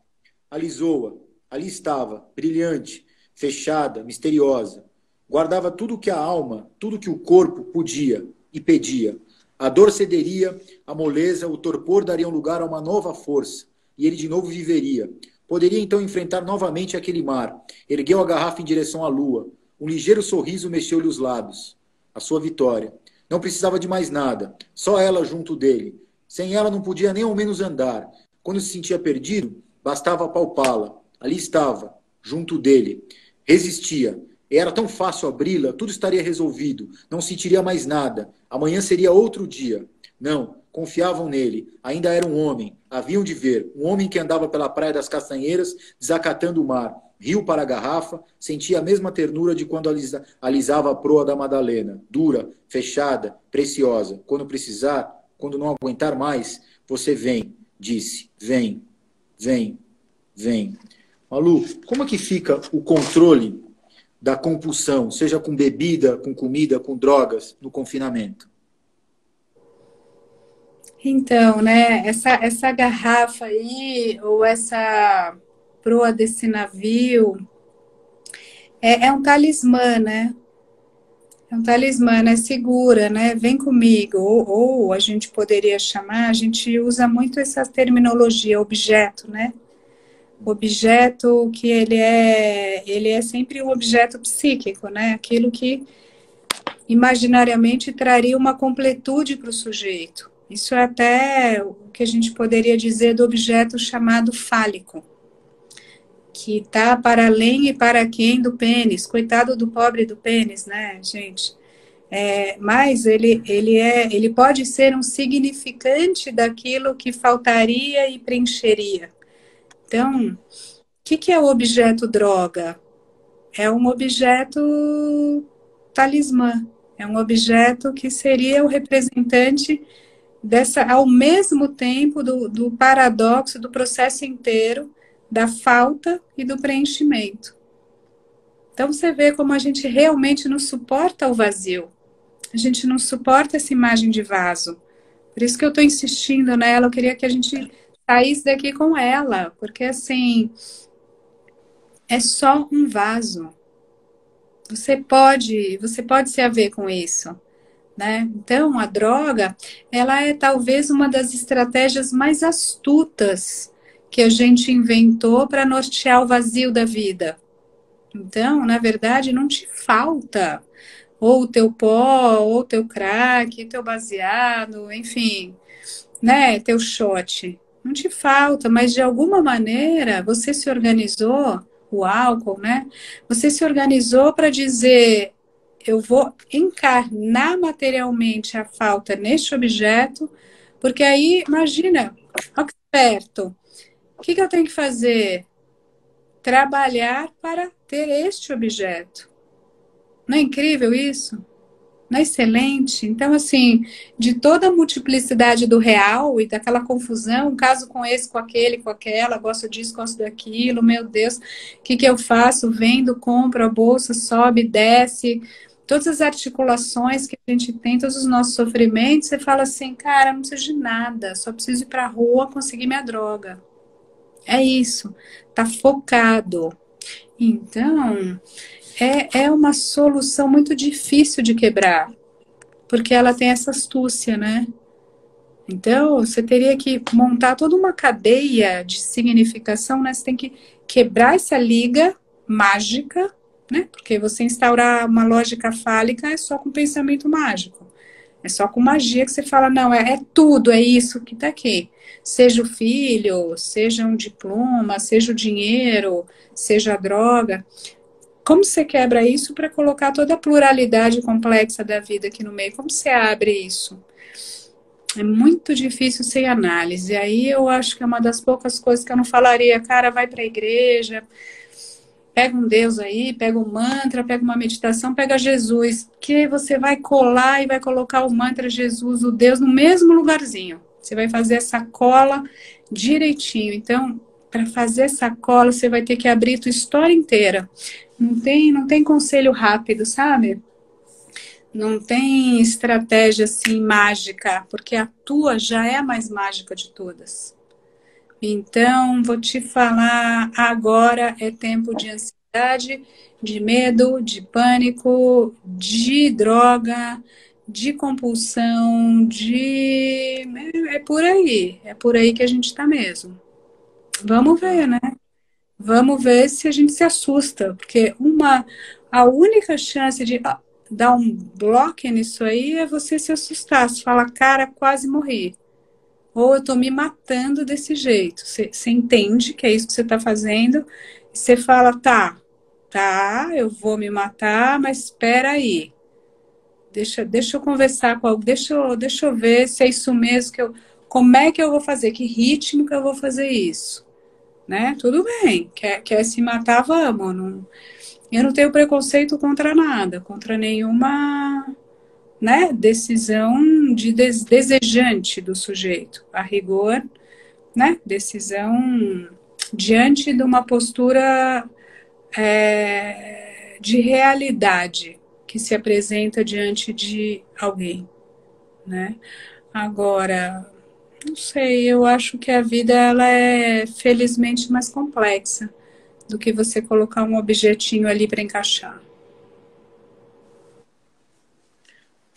alisou-a, ali estava, brilhante, fechada, misteriosa. Guardava tudo o que a alma, tudo que o corpo podia e pedia. A dor cederia, a moleza, o torpor dariam lugar a uma nova força, e ele de novo viveria. Poderia então enfrentar novamente aquele mar. Ergueu a garrafa em direção à lua. Um ligeiro sorriso mexeu-lhe os lábios. A sua vitória. Não precisava de mais nada, só ela junto dele. Sem ela não podia nem ao menos andar. Quando se sentia perdido, bastava apalpá-la. Ali estava, junto dele. Resistia. Era tão fácil abri-la, tudo estaria resolvido. Não sentiria mais nada. Amanhã seria outro dia. Não, confiavam nele. Ainda era um homem. Haviam de ver. Um homem que andava pela Praia das Castanheiras, desacatando o mar. Riu para a garrafa, sentia a mesma ternura de quando alisava a proa da Madalena. Dura, fechada, preciosa. Quando precisar, quando não aguentar mais, você vem, disse. Vem, vem, vem. Malu, como é que fica o controle da compulsão, seja com bebida, com comida, com drogas, no confinamento?
Então, né, essa garrafa aí, ou essa proa desse navio, é um talismã, né? É um talismã, né? Segura, né? Vem comigo. Ou a gente poderia chamar, a gente usa muito essa terminologia, objeto, né? O objeto que ele é sempre um objeto psíquico, né? Aquilo que imaginariamente traria uma completude para o sujeito. Isso é até o que a gente poderia dizer do objeto chamado fálico, que está para além e para quem do pênis. Coitado do pobre do pênis, né, gente? Mas ele pode ser um significante daquilo que faltaria e preencheria. Então, o que é o objeto droga? É um objeto talismã. É um objeto que seria o representante ao mesmo tempo do paradoxo do processo inteiro da falta e do preenchimento. Então você vê como a gente realmente não suporta o vazio. A gente não suporta essa imagem de vaso. Por isso que eu estou insistindo nela, eu queria que a gente saísse daqui com ela, porque assim, é só um vaso. Você pode se haver com isso, né? Então, a droga, ela é talvez uma das estratégias mais astutas que a gente inventou para nortear o vazio da vida. Então, na verdade, não te falta ou o teu pó, ou o teu crack, teu baseado, enfim, né? Teu shot. Não te falta, mas de alguma maneira você se organizou, o álcool, né? Você se organizou para dizer: eu vou encarnar materialmente a falta neste objeto, porque aí, imagina, olha que esperto. O que eu tenho que fazer? Trabalhar para ter este objeto. Não é incrível isso? Não é excelente? Então, assim, de toda a multiplicidade do real e daquela confusão, um caso com esse, com aquele, com aquela, gosto disso, gosto daquilo, meu Deus, o que eu faço? Vendo, compro a bolsa, sobe, desce, todas as articulações que a gente tem, todos os nossos sofrimentos, você fala assim, cara, não preciso de nada, só preciso ir para a rua conseguir minha droga. É isso, tá focado. Então, é uma solução muito difícil de quebrar, porque ela tem essa astúcia, né? Então, você teria que montar toda uma cadeia de significação, né? Você tem que quebrar essa liga mágica, né? Porque você instaurar uma lógica fálica é só com pensamento mágico. É só com magia que você fala, não, é tudo, é isso que está aqui. Seja o filho, seja um diploma, seja o dinheiro, seja a droga. Como você quebra isso para colocar toda a pluralidade complexa da vida aqui no meio? Como você abre isso? É muito difícil sem análise. E aí eu acho que é uma das poucas coisas que eu não falaria, cara, vai para a igreja, pega um Deus aí, pega um mantra, pega uma meditação, pega Jesus, que você vai colar e vai colocar o mantra Jesus, o Deus, no mesmo lugarzinho. Você vai fazer essa cola direitinho. Então, para fazer essa cola, você vai ter que abrir a tua história inteira. Não tem conselho rápido, sabe? Não tem estratégia assim mágica, porque a tua já é a mais mágica de todas. Então, vou te falar, agora é tempo de ansiedade, de medo, de pânico, de droga, de compulsão, de... é por aí que a gente está mesmo. Vamos ver,
Tá.
né? Vamos ver se a gente se assusta, porque a única chance de dar um bloco nisso aí é você se assustar, você fala, cara, quase morri. Ou eu estou me matando desse jeito. Você entende que é isso que você está fazendo, e você fala, tá, eu vou me matar, mas espera aí. Deixa eu conversar com alguém, deixa eu ver se é isso mesmo que eu. Como é que eu vou fazer? Que ritmo que eu vou fazer isso? Né? Tudo bem, quer se matar, vamos. Não, eu não tenho preconceito contra nada, contra nenhuma, né, decisão desejante do sujeito. A rigor, né, decisão diante de uma postura de realidade que se apresenta diante de alguém, né? Agora, não sei, eu acho que a vida ela é felizmente mais complexa do que você colocar um objetinho ali para encaixar.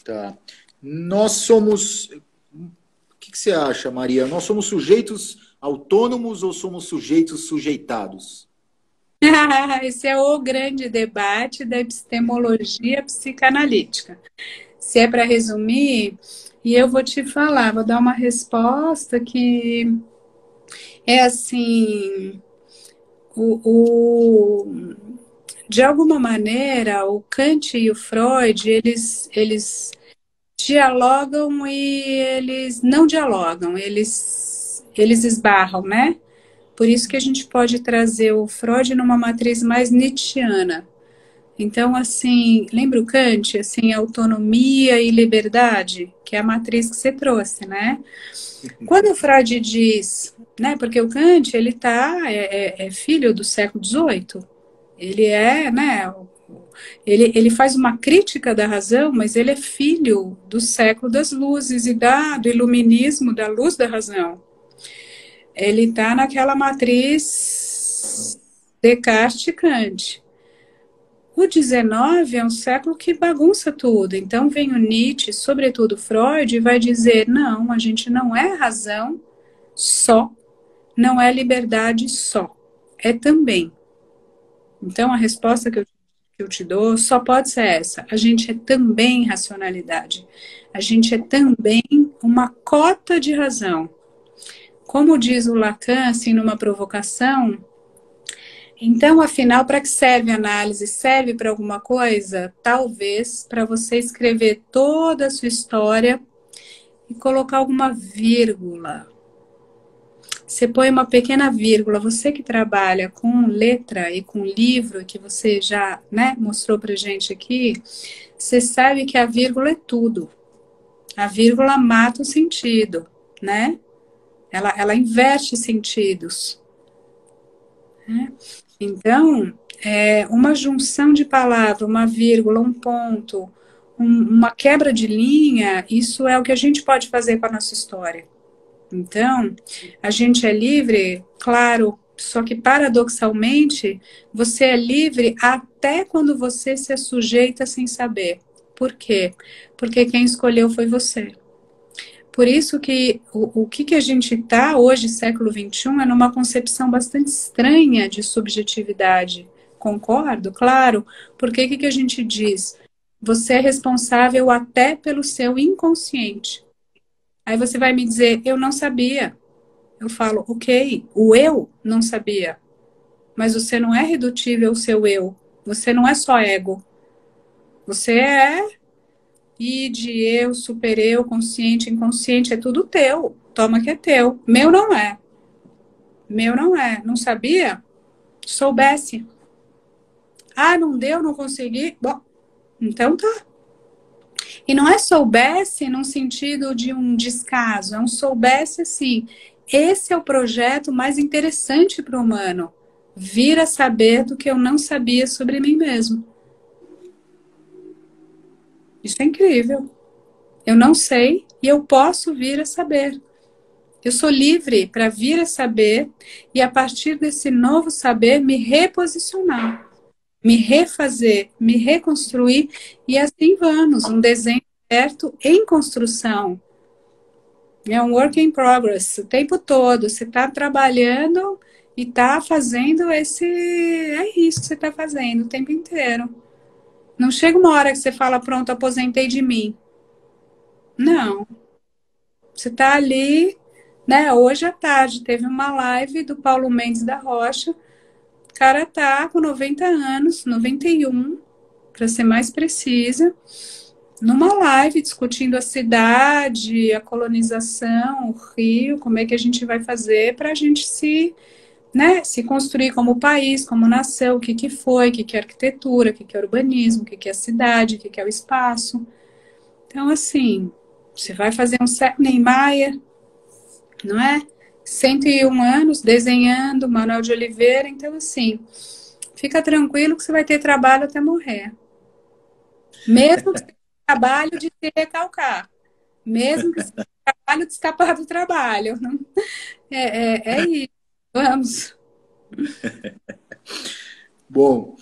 Tá. Nós somos. O que você acha, Maria? Nós somos sujeitos autônomos ou somos sujeitos sujeitados?
Esse é o grande debate da epistemologia psicanalítica. Se é para resumir, e eu vou te falar, vou dar uma resposta que é assim, o, de alguma maneira, o Kant e o Freud, eles dialogam e eles não dialogam, eles esbarram, né? Por isso que a gente pode trazer o Freud numa matriz mais nietzschiana. Então, assim, lembra o Kant, assim, autonomia e liberdade, que é a matriz que você trouxe, né? Quando o Freud diz, né, porque o Kant, ele é filho do século XVIII, ele é, né, ele faz uma crítica da razão, mas ele é filho do século das luzes e do iluminismo, da luz da razão. Ele está naquela matriz Descartes e Kant. O XIX é um século que bagunça tudo. Então vem o Nietzsche, sobretudo Freud, e vai dizer, não, a gente não é razão só, não é liberdade só, é também. Então a resposta que eu te dou só pode ser essa. A gente é também racionalidade. A gente é também uma cota de razão. Como diz o Lacan, assim, numa provocação, então, afinal, para que serve a análise? Serve para alguma coisa? Talvez para você escrever toda a sua história e colocar alguma vírgula. Você põe uma pequena vírgula. Você que trabalha com letra e com livro, que você já, né, mostrou para gente aqui, você sabe que a vírgula é tudo. A vírgula mata o sentido, né? Ela inverte sentidos. Né? Então, uma junção de palavra, uma vírgula, um ponto, uma quebra de linha, isso é o que a gente pode fazer com a nossa história. Então, a gente é livre, claro, só que paradoxalmente, você é livre até quando você se sujeita sem saber. Por quê? Porque quem escolheu foi você. Por isso que o que a gente está hoje, século XXI, é numa concepção bastante estranha de subjetividade. Concordo? Claro. Porque o que a gente diz? Você é responsável até pelo seu inconsciente. Aí você vai me dizer, eu não sabia. Eu falo, ok, o eu não sabia. Mas você não é redutível ao seu eu. Você não é só ego. Você é id, eu, super eu, consciente, inconsciente, é tudo teu. Toma que é teu. Meu não é. Meu não é. Não sabia? Soubesse. Ah, não deu, não consegui. Bom, então tá. E não é soubesse num sentido de um descaso, é um soubesse assim. Esse é o projeto mais interessante para o humano. Vir a saber do que eu não sabia sobre mim mesmo. Isso é incrível. Eu não sei e eu posso vir a saber. Eu sou livre para vir a saber e, a partir desse novo saber, me reposicionar, me refazer, me reconstruir, e assim vamos. Um desenho certo em construção. É um work in progress o tempo todo. Você está trabalhando e está fazendo esse. É isso que você está fazendo o tempo inteiro. Não chega uma hora que você fala, pronto, aposentei de mim. Não. Você está ali, né? Hoje à tarde teve uma live do Paulo Mendes da Rocha. O cara tá com 90 anos, 91, para ser mais precisa, numa live discutindo a cidade, a colonização, o Rio, como é que a gente vai fazer para a gente se, né, se construir como país, como nação, o que que foi, o que que é arquitetura, o que que é urbanismo, o que que é cidade, o que que é o espaço. Então, assim, você vai fazer um Neymar, não é? 101 anos desenhando, Manuel de Oliveira. Então, assim, fica tranquilo que você vai ter trabalho até morrer. Mesmo que seja trabalho de se recalcar. Mesmo que seja trabalho de escapar do trabalho. É isso. Vamos.
Bom,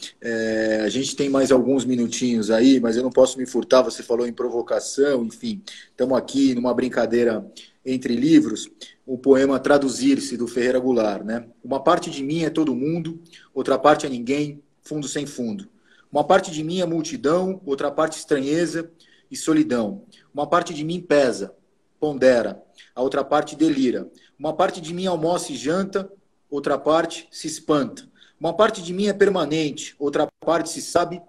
a gente tem mais alguns minutinhos aí, mas eu não posso me furtar. Você falou em provocação, enfim, estamos aqui numa brincadeira entre livros. O poema Traduzir-se, do Ferreira Goulart, né? Uma parte de mim é todo mundo, outra parte é ninguém, fundo sem fundo. Uma parte de mim é multidão, outra parte estranheza e solidão. Uma parte de mim pesa, pondera, a outra parte delira. Uma parte de mim almoça e janta, outra parte se espanta. Uma parte de mim é permanente, outra parte se sabe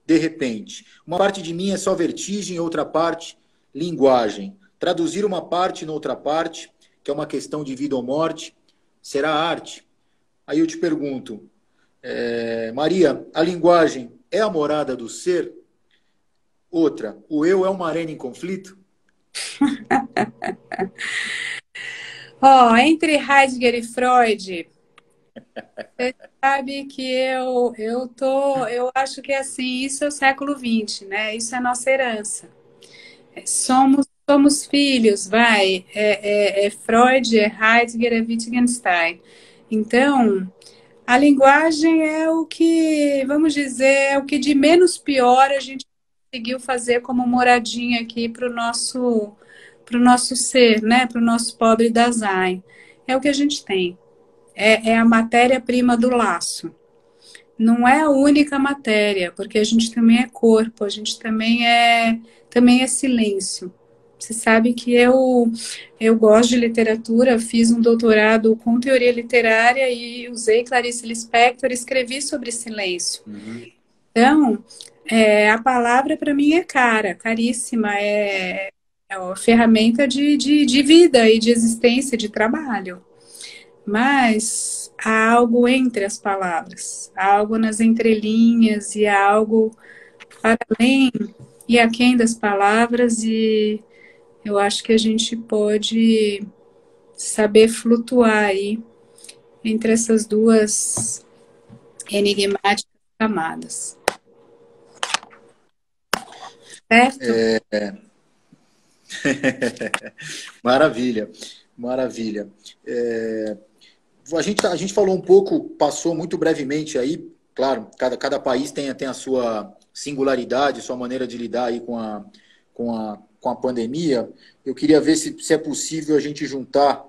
de repente. Uma parte de mim é só vertigem, outra parte, linguagem. Traduzir uma parte noutra parte, que é uma questão de vida ou morte, será arte? Aí eu te pergunto, Maria, a linguagem é a morada do ser? Outra, o eu é uma arena em conflito?
Entre Heidegger e Freud, você sabe que eu acho que assim, isso é o século XX, né? Isso é a nossa herança. Somos filhos, vai. É Freud, é Heidegger, é Wittgenstein. Então, a linguagem é o que, vamos dizer, é o que de menos pior a gente conseguiu fazer como moradinha aqui para o nosso ser, né? Para o nosso pobre Dasein. É o que a gente tem. É a matéria-prima do laço. Não é a única matéria, porque a gente também é corpo, a gente também é silêncio. Você sabe que eu gosto de literatura, fiz um doutorado com teoria literária e usei Clarice Lispector, escrevi sobre silêncio.
Uhum.
Então, a palavra para mim é cara, caríssima, é uma ferramenta de vida e de existência, de trabalho. Mas há algo entre as palavras, há algo nas entrelinhas e há algo para além e aquém das palavras, e eu acho que a gente pode saber flutuar aí entre essas duas enigmáticas camadas. Certo?
Maravilha, maravilha. A gente falou um pouco, passou muito brevemente aí, claro, cada país tem a sua singularidade, sua maneira de lidar aí com a pandemia. Eu queria ver se é possível a gente juntar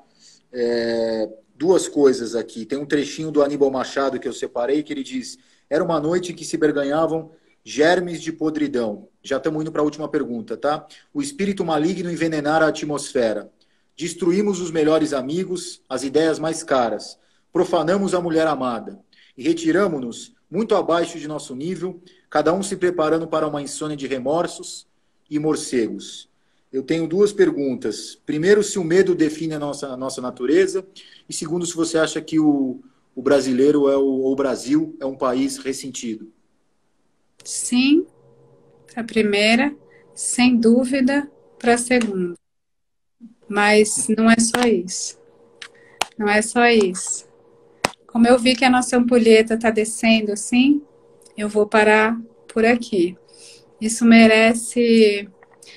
duas coisas aqui. Tem um trechinho do Aníbal Machado que eu separei, que ele diz: era uma noite em que se berganhavam germes de podridão. Já estamos indo para a última pergunta, tá? O espírito maligno envenenara a atmosfera. Destruímos os melhores amigos, as ideias mais caras. Profanamos a mulher amada. E retiramo-nos muito abaixo de nosso nível, cada um se preparando para uma insônia de remorsos e morcegos. Eu tenho duas perguntas. Primeiro, se o medo define a nossa natureza. E segundo, se você acha que o brasileiro ou o Brasil é um país ressentido.
Sim, para a primeira, sem dúvida, para a segunda. Mas não é só isso. Não é só isso. Como eu vi que a nossa ampulheta está descendo assim, eu vou parar por aqui. Isso merece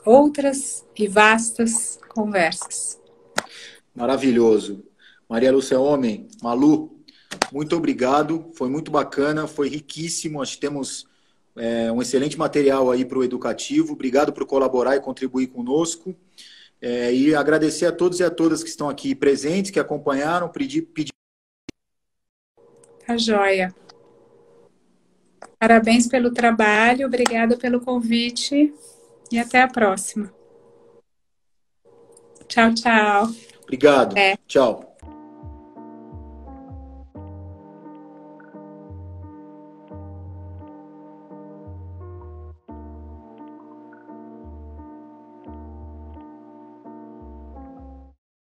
outras e vastas conversas.
Maravilhoso. Maria Lúcia Homem, Malu, muito obrigado. Foi muito bacana, foi riquíssimo. Acho que temos um excelente material aí para o educativo. Obrigado por colaborar e contribuir conosco. E agradecer a todos e a todas que estão aqui presentes, que acompanharam, pedir.
Tá joia. Parabéns pelo trabalho, obrigada pelo convite e até a próxima. Tchau, tchau.
Obrigado. Tchau.